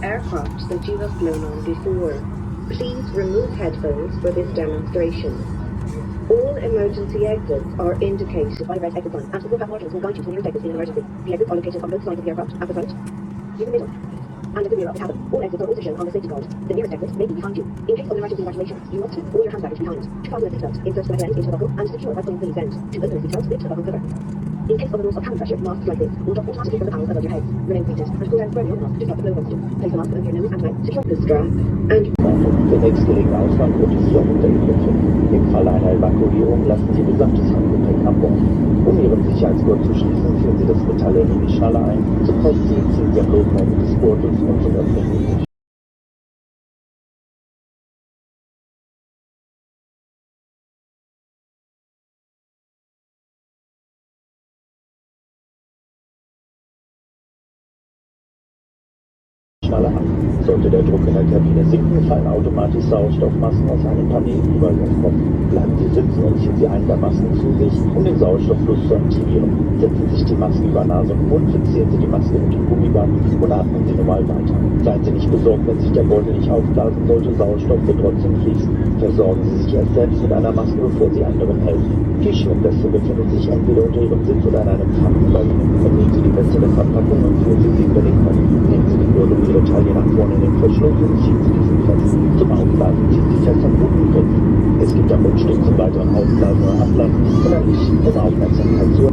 aircraft that you have flown on before. Please remove headphones for this demonstration. All emergency exits are indicated by red exit signs, and support marshals will guide you to the nearest exit in an emergency. The exits are located on both sides of the aircraft, at the front, in the middle, and at the rear of the cabin. All exits are also shown on the safety card. The nearest exit may be behind you. In case of an emergency evacuation, you must keep all your hand baggage behind. To fasten a seatbelt, insert the end into the buckle and secure by pulling the loose end. To open the seatbelt, lift the buckle cover. In case of a loss of cabin pressure, masks like this will drop automatically from the panels above your heads. Remain seated and pull down firmly on the mask to stop the flow of oxygen. Place the mask over your nose and mouth, secure the strap, and Der nächstgelegene Ausgang wird Sie auf Unterkünfte. Im Falle einer Evakuierung lassen Sie gesamtes Handgepäck an Bord. Um Ihren Sicherheitsgurt zu schließen, führen Sie das Metall in die Schnalle ein. Zum Ausziehen ziehen Sie am Losenende des Gurtes und zum Öffnen die Schnalle ab. Sollte der Druck in der Kabine sinken, fallen automatisch Sauerstoffmasken aus einem Panel über Ihren Kopf. Bleiben Sie sitzen und ziehen Sie einen der Masken zu sich, um den Sauerstofffluss zu aktivieren. Setzen Sie sich die Maske über Nase und Mund, fixieren Sie die Maske mit dem Gummiband und atmen Sie normal weiter. Seien Sie nicht besorgt, wenn sich der Beutel nicht aufblasen sollte, Sauerstoff wird trotzdem fließen. Versorgen Sie sich erst selbst mit einer Maske, bevor Sie anderen helfen. Die Schwimmweste befindet sich entweder unter Ihrem Sitz oder in einem Fach über Ihnen. Entnehmen Sie die Weste der Verpackung und führen Sie über den Kopf. Nehmen Sie die Gürtel um Ihre Taille nach vorne in den Verschluss und ziehen Sie diesen fest. Zum Aufblasen ziehen Sie fest am guten Griff. Es gibt am Mundstück zum weiteren Aufblasen oder Ablassen oder Licht, um Aufmerksamkeit zu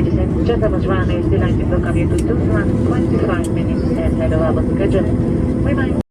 Ladies and gentlemen, runway is delayed to welcome you to 25 minutes ahead of our schedule. Remind